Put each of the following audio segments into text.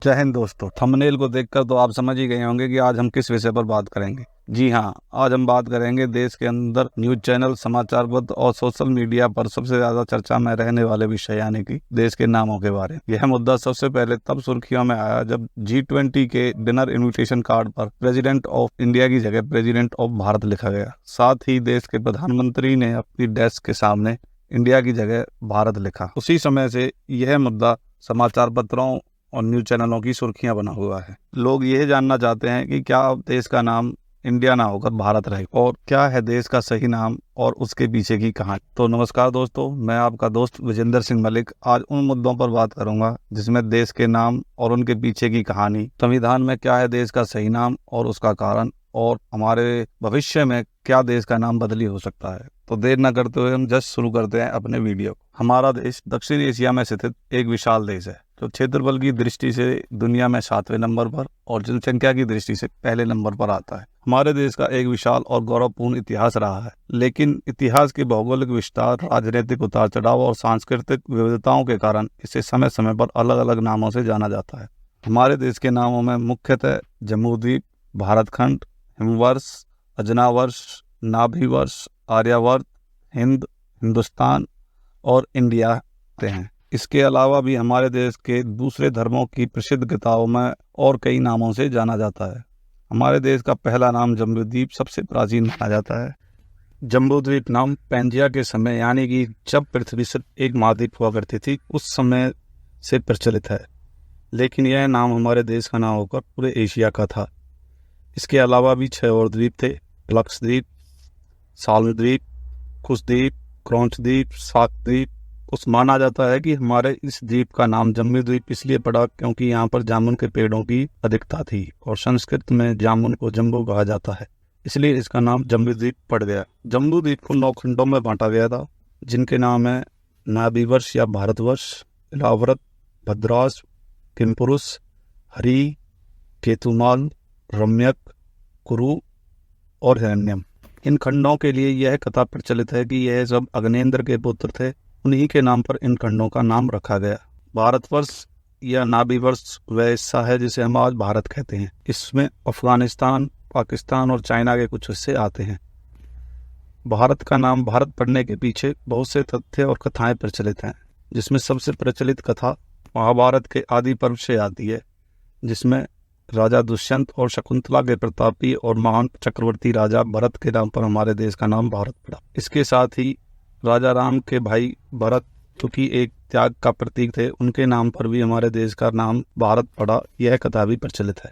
जय हिंद दोस्तों। थंबनेल को देखकर तो आप समझ ही गए होंगे कि आज हम किस विषय पर बात करेंगे। जी हाँ, आज हम बात करेंगे देश के अंदर न्यूज चैनल, समाचार पत्र और सोशल मीडिया पर सबसे ज्यादा चर्चा में रहने वाले विषय यानी कि देश के नामों के बारे में। यह मुद्दा सबसे पहले तब सुर्खियों में आया जब G20 के डिनर इन्विटेशन कार्ड पर प्रेसिडेंट ऑफ इंडिया की जगह प्रेसिडेंट ऑफ भारत लिखा गया। साथ ही देश के प्रधानमंत्री ने अपनी डेस्क के सामने इंडिया की जगह भारत लिखा। उसी समय से यह मुद्दा समाचार पत्रों और न्यूज चैनलों की सुर्खियां बना हुआ है। लोग यह जानना चाहते हैं कि क्या देश का नाम इंडिया ना होकर भारत रहे और क्या है देश का सही नाम और उसके पीछे की कहानी। तो नमस्कार दोस्तों, मैं आपका दोस्त विजेंद्र सिंह मलिक आज उन मुद्दों पर बात करूंगा जिसमें देश के नाम और उनके पीछे की कहानी, संविधान में क्या है देश का सही नाम और उसका कारण, और हमारे भविष्य में क्या देश का नाम बदली हो सकता है। तो देर न करते हुए हम जस्ट शुरू करते हैं अपने वीडियो। हमारा देश दक्षिण एशिया में स्थित एक विशाल देश है जो क्षेत्रफल की दृष्टि से दुनिया में 7वें नंबर पर और जनसंख्या की दृष्टि से पहले नंबर पर आता है। हमारे देश का एक विशाल और गौरवपूर्ण इतिहास रहा है, लेकिन इतिहास के भौगोलिक विस्तार, राजनीतिक उतार चढ़ाव और सांस्कृतिक विविधताओं के कारण इसे समय समय पर अलग अलग नामों से जाना जाता है। हमारे देश के नामों में मुख्यतः जम्बूद्वीप, भारतखंड, हिमवर्ष, अजनावर्ष, नाभिवर्ष, आर्यावर्त, हिंद, हिंदुस्तान और इंडिया आते हैं। इसके अलावा भी हमारे देश के दूसरे धर्मों की प्रसिद्ध किताबों में और कई नामों से जाना जाता है। हमारे देश का पहला नाम जम्बूद्वीप सबसे प्राचीन माना जाता है। जम्बूद्वीप नाम पैंजिया के समय यानी कि जब पृथ्वी सिर्फ एक महाद्वीप हुआ करती थी उस समय से प्रचलित है, लेकिन यह नाम हमारे देश का नाम होकर पूरे एशिया का था। इसके अलावा भी 6 और द्वीप थे: लक्षद्वीप, सालद्वीप, कुशद्वीप, क्रौंचद्वीप, साकद्वीप। उस माना जाता है कि हमारे इस द्वीप का नाम जम्बूद्वीप इसलिए पड़ा क्योंकि यहाँ पर जामुन के पेड़ों की अधिकता थी और संस्कृत में जामुन को जम्बू कहा जाता है, इसलिए इसका नाम जम्बूद्वीप पड़ गया। जम्बूद्वीप को 9 खंडों में बांटा गया था, जिनके नाम है नाभिवर्ष या भारतवर्ष, इलाव्रत, भद्रास, किमपुरुष, हरि, केतुमाल, रम्यक, कुरु और हिरण्यम। इन खंडों के लिए यह कथा प्रचलित है कि यह सब अग्नेंद्र के पुत्र थे, उन्हीं के नाम पर इन खंडों का नाम रखा गया। भारतवर्ष या नाभिवर्ष वह हिस्सा है जिसे हम आज भारत कहते हैं। इसमें अफगानिस्तान, पाकिस्तान और चाइना के कुछ हिस्से आते हैं। भारत का नाम भारत पड़ने के पीछे बहुत से तथ्य और कथाएं प्रचलित हैं, जिसमें सबसे प्रचलित कथा महाभारत के आदि पर्व से आती है, जिसमें राजा दुष्यंत और शकुंतला के प्रतापी और महान चक्रवर्ती राजा भरत के नाम पर हमारे देश का नाम भारत पड़ा। इसके साथ ही राजा राम के भाई भरत, क्योंकि एक त्याग का प्रतीक थे, उनके नाम पर भी हमारे देश का नाम भारत पड़ा। यह कथा भी प्रचलित है,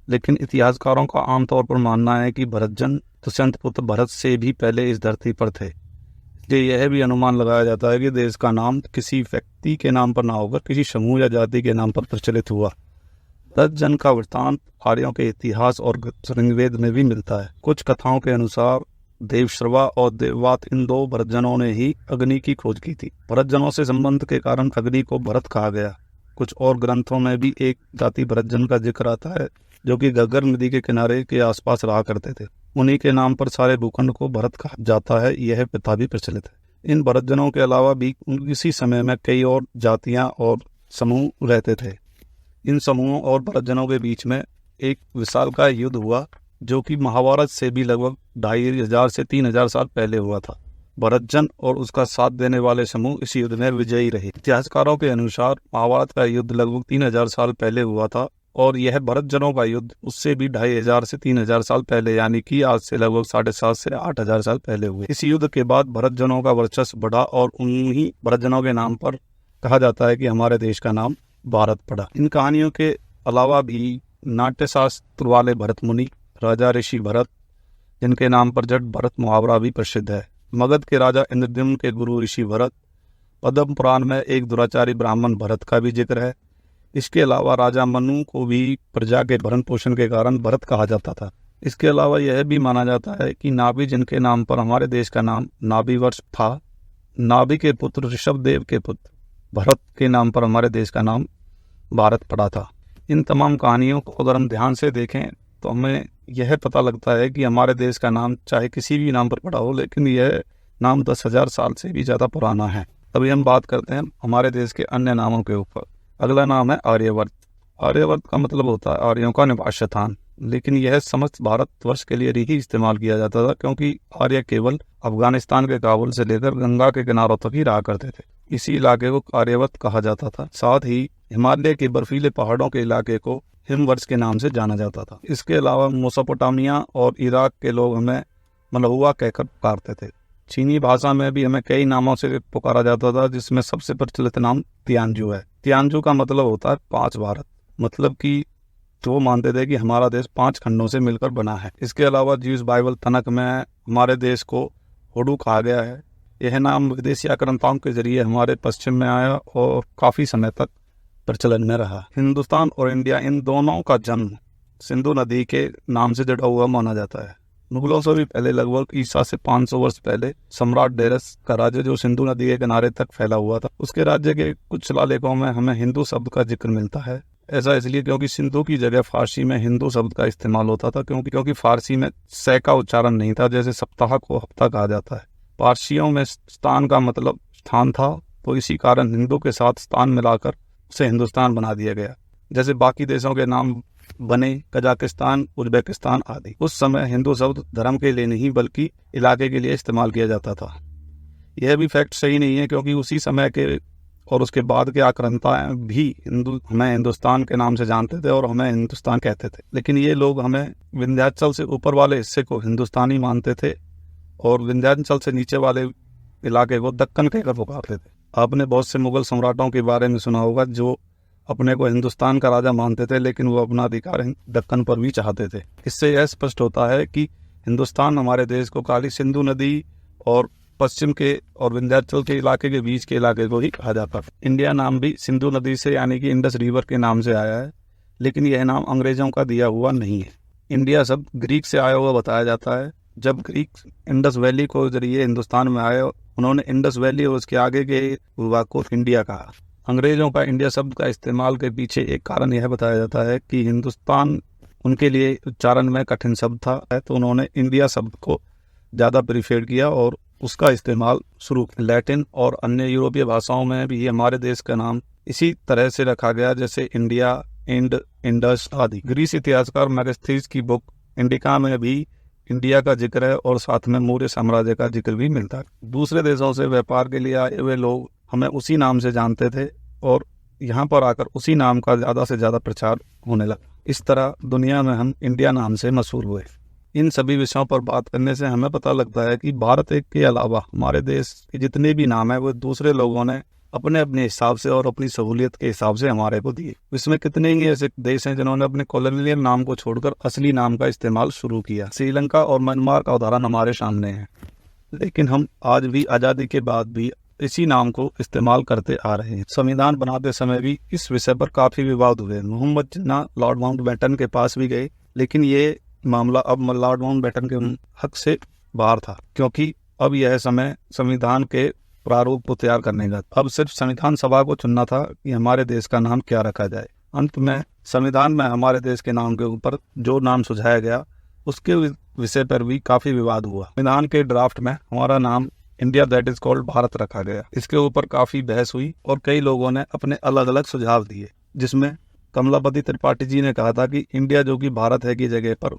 लेकिन इतिहासकारों का आमतौर पर मानना है कि भरतजन दुष्यंत पुत्र भरत से भी पहले इस धरती पर थे। इसलिए यह भी अनुमान लगाया जाता है कि देश का नाम किसी व्यक्ति के नाम पर ना होकर किसी समूह या जाति के नाम पर प्रचलित हुआ। भरतजन का वृत्तांत आर्यों के इतिहास और ऋग्वेद में भी मिलता है। कुछ कथाओं के अनुसार देवश्रवा और देववात इन 2 भरतजनों ने ही अग्नि की खोज की थी। भरतजनों से संबंध के कारण अग्नि को भरत कहा गया। कुछ और ग्रंथों में भी एक जाति भरतजन का जिक्र आता है जो कि घग्गर नदी के किनारे के आसपास रहा करते थे। उन्हीं के नाम पर सारे भूखंड को भरत कहा जाता है, यह प्रथा भी प्रचलित है। इन भरतजनों के अलावा भी इसी समय में कई और जातियां और समूह रहते थे। इन समूहों और भरतजनों के बीच में एक विशालकाय युद्ध हुआ जो कि महाभारत से भी लगभग 2500 से 3000 साल पहले हुआ था। भरतजन और उसका साथ देने वाले समूह इस युद्ध में विजयी रहे। इतिहासकारों के अनुसार महाभारत का युद्ध लगभग 3000 साल पहले हुआ था और यह भरतजनों का युद्ध उससे भी 2500 से 3000 साल पहले यानी कि आज से लगभग 7,500 से 8,000 साल पहले हुए। इस युद्ध के बाद भरतजनों का वर्चस्व बढ़ा और उन्हीं भरतजनों के नाम पर कहा जाता है कि हमारे देश का नाम भारत पड़ा। इन कहानियों के अलावा भी नाट्यशास्त्र वाले भरत मुनि, राजा ऋषि भरत, जिनके नाम पर जट भरत मुहावरा भी प्रसिद्ध है, मगध के राजा इंद्रद्युम्न के गुरु ऋषि भरत, पद्म पुराण में एक दुराचारी ब्राह्मण भरत का भी जिक्र है। इसके अलावा राजा मनु को भी प्रजा के भरण पोषण के कारण भरत कहा जाता था। इसके अलावा यह भी माना जाता है कि नाभि, जिनके नाम पर हमारे देश का नाम नाभिवर्ष था, नाभि के पुत्र ऋषभदेव के पुत्र भरत के नाम पर हमारे देश का नाम भारत पड़ा था। इन तमाम कहानियों को अगर हम ध्यान से देखें तो हमें यह पता लगता है कि हमारे देश का नाम चाहे किसी भी नाम पर पड़ा हो, लेकिन यह नाम 10,000 साल से भी ज़्यादा पुराना है। अभी हम बात करते हैं हमारे देश के अन्य नामों के ऊपर। अगला नाम है आर्यवर्त। आर्यावर्त का मतलब होता है आर्यों का निवास स्थान, लेकिन यह समस्त भारतवर्ष के लिए ही इस्तेमाल किया जाता था, क्योंकि आर्य केवल अफगानिस्तान के काबुल से लेकर गंगा के किनारों तक ही रहा करते थे। इसी इलाके को आर्यावर्त कहा जाता था। साथ ही हिमालय के बर्फीले पहाड़ों के इलाके को हिमवर्ष के नाम से जाना जाता था। इसके अलावा मेसोपोटामिया और इराक के लोग हमें मलहुआ कहकर पुकारते थे। चीनी भाषा में भी हमें कई नामों से पुकारा जाता था, जिसमें सबसे प्रचलित नाम तियानजू है। तियानजू का मतलब होता है 5 भारत, मतलब कि तो वो मानते थे कि हमारा देश 5 खंडों से मिलकर बना है। इसके अलावा ज्यूस बाइबल तनक में हमारे देश को होडू कहा गया है। यह नाम विदेशी आक्रांताओं के जरिए हमारे पश्चिम में आया और काफी समय तक प्रचलन में रहा। हिंदुस्तान और इंडिया, इन दोनों का जन्म सिंधु नदी के नाम से जुड़ा हुआ माना जाता है। मुगलों से भी पहले, लगभग ईसा से 500 वर्ष पहले, सम्राट डेरस का राज्य जो सिंधु नदी के किनारे तक फैला हुआ था, उसके राज्य के कुछ शिलालेखों में हमें हिंदू शब्द का जिक्र मिलता है। ऐसा इसलिए क्योंकि सिंधु की जगह फारसी में हिंदू शब्द का इस्तेमाल होता था, क्योंकि फारसी में सै का उच्चारण नहीं था, जैसे सप्ताह को हफ्ता कहा जाता है। पारसियों में स्थान का मतलब स्थान था, तो इसी कारण हिंदू के साथ स्थान मिलाकर उसे हिंदुस्तान बना दिया गया। जैसे बाकी देशों के नाम बने कजाकिस्तान, उज्बेकिस्तान आदि। उस समय हिंदू शब्द धर्म के लिए नहीं बल्कि इलाके के लिए इस्तेमाल किया जाता था। यह भी फैक्ट सही नहीं है, क्योंकि उसी समय के और उसके बाद के आक्रांता भी हमें हिंदुस्तान के नाम से जानते थे और हमें हिंदुस्तान कहते थे। लेकिन ये लोग हमें विंध्याचल से ऊपर वाले हिस्से को हिंदुस्तानी मानते थे और विंध्याचल से नीचे वाले इलाके को दक्कन कहकर पुकारते थे। आपने बहुत से मुगल सम्राटों के बारे में सुना होगा जो अपने को हिंदुस्तान का राजा मानते थे, लेकिन वो अपना अधिकार दक्कन पर भी चाहते थे। इससे यह स्पष्ट होता है कि हिंदुस्तान हमारे देश को काली सिंधु नदी और पश्चिम के और विंध्याचल के इलाके के बीच के इलाके को ही कहा जाता है। इंडिया नाम भी सिंधु नदी से यानी कि इंडस रिवर के नाम से आया है, लेकिन यह नाम अंग्रेजों का दिया हुआ नहीं है। इंडिया शब्द ग्रीक से आया हुआ बताया जाता है। जब ग्रीक इंडस वैली को जरिए हिंदुस्तान में आए, उन्होंने इंडस वैली और उसके आगे के भूभाग को इंडिया कहा। अंग्रेजों का इंडिया शब्द का इस्तेमाल के पीछे एक कारण यह बताया जाता है कि हिंदुस्तान उनके लिए उच्चारण में कठिन शब्द था, तो उन्होंने इंडिया शब्द को ज़्यादा प्रीफर किया और उसका इस्तेमाल शुरू किया। लैटिन और अन्य यूरोपीय भाषाओं में भी हमारे देश का नाम इसी तरह से रखा गया, जैसे इंडिया, इंडस आदि। ग्रीस इतिहासकार मेगास्थनीज की बुक इंडिका में भी इंडिया का जिक्र है और साथ में मौर्य साम्राज्य का जिक्र भी मिलता है। दूसरे देशों से व्यापार के लिए आए हुए लोग हमें उसी नाम से जानते थे और यहाँ पर आकर उसी नाम का ज़्यादा से ज़्यादा प्रचार होने लगा। इस तरह दुनिया में हम इंडिया नाम से मशहूर हुए। इन सभी विषयों पर बात करने से हमें पता लगता है कि भारत एक के अलावा हमारे देश के जितने भी नाम है वो दूसरे लोगों ने अपने अपने हिसाब से और अपनी सहूलियत के हिसाब से हमारे को दिए। इसमें कितने ही ऐसे देश हैं जिन्होंने अपने कॉलोनियल नाम को छोड़कर असली नाम का इस्तेमाल शुरू किया। श्रीलंका और म्यांमार का उदाहरण हमारे सामने है, लेकिन हम आज भी आज़ादी के बाद भी इसी नाम को इस्तेमाल करते आ रहे हैं। संविधान बनाते समय भी इस विषय पर काफी विवाद हुए। मोहम्मद जिन्ना लॉर्ड माउंटबेटन के पास भी गए, लेकिन ये मामला अब लॉर्ड माउंटबेटन के हक से बाहर था, क्योंकि अब यह समय संविधान के प्रारूप को तैयार करने का। अब सिर्फ संविधान सभा को चुनना था कि हमारे देश का नाम क्या रखा जाए। अंत में संविधान में हमारे देश के नाम के ऊपर जो नाम सुझाया गया उसके विषय पर भी काफी विवाद हुआ। संविधान के ड्राफ्ट में हमारा नाम India that is called Bharat रखा गया। इसके ऊपर काफी बहस हुई और कई लोगों ने अपने अलग अलग सुझाव दिए, जिसमें कमलापति त्रिपाठी जी ने कहा था कि इंडिया जो कि भारत है की जगह पर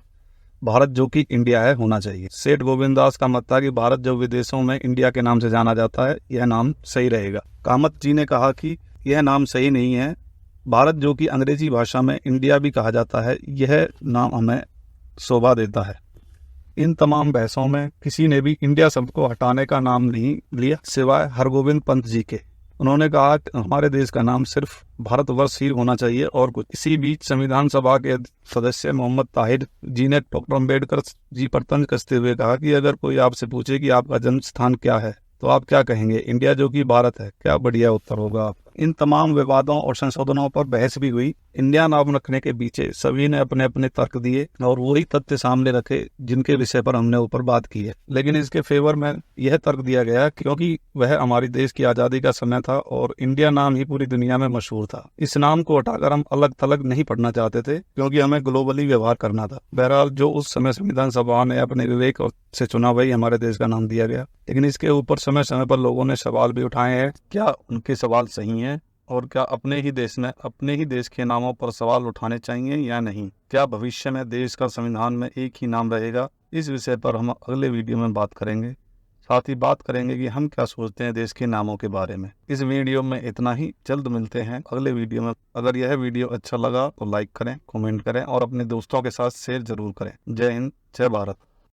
भारत जो कि इंडिया है होना चाहिए। सेठ गोविंद दास का मत था कि भारत जो विदेशों में इंडिया के नाम से जाना जाता है यह नाम सही रहेगा। कामत जी ने कहा कि यह नाम सही नहीं है, भारत जो कि अंग्रेजी भाषा में इंडिया भी कहा जाता है यह नाम हमें शोभा देता है। इन तमाम बहसों में किसी ने भी इंडिया शब्द को हटाने का नाम नहीं लिया सिवाय हरगोविंद पंत जी के। उन्होंने कहा कि हमारे देश का नाम सिर्फ भारतवर्ष ही होना चाहिए और कुछ। इसी बीच संविधान सभा के सदस्य मोहम्मद ताहिर जी ने डॉक्टर अम्बेडकर जी पर तंज कसते हुए कहा कि अगर कोई आपसे पूछे कि आपका जन्म स्थान क्या है तो आप क्या कहेंगे? इंडिया जो कि भारत है। क्या बढ़िया उत्तर होगा आपका। इन तमाम विवादों और संशोधनों पर बहस भी हुई। इंडिया नाम रखने के पीछे सभी ने अपने अपने तर्क दिए और वही तथ्य सामने रखे जिनके विषय पर हमने ऊपर बात की है। लेकिन इसके फेवर में यह तर्क दिया गया क्योंकि वह हमारी देश की आजादी का समय था और इंडिया नाम ही पूरी दुनिया में मशहूर था। इस नाम को हटाकर हम अलग थलग नहीं पढ़ना चाहते थे क्योंकि हमें ग्लोबली व्यवहार करना था। बहरहाल जो उस समय संविधान सभा ने अपने विवेक से चुना वही हमारे देश का नाम दिया गया। लेकिन इसके ऊपर समय समय पर लोगों ने सवाल भी उठाए हैं। क्या उनके सवाल सही हैं और क्या अपने ही देश में अपने ही देश के नामों पर सवाल उठाने चाहिए या नहीं? क्या भविष्य में देश का संविधान में एक ही नाम रहेगा? इस विषय पर हम अगले वीडियो में बात करेंगे। साथ ही बात करेंगे कि हम क्या सोचते हैं देश के नामों के बारे में। इस वीडियो में इतना ही, जल्द मिलते हैं अगले वीडियो में। अगर यह वीडियो अच्छा लगा तो लाइक करें, कमेंट करें और अपने दोस्तों के साथ शेयर जरूर करें। जय हिंद, जय भारत।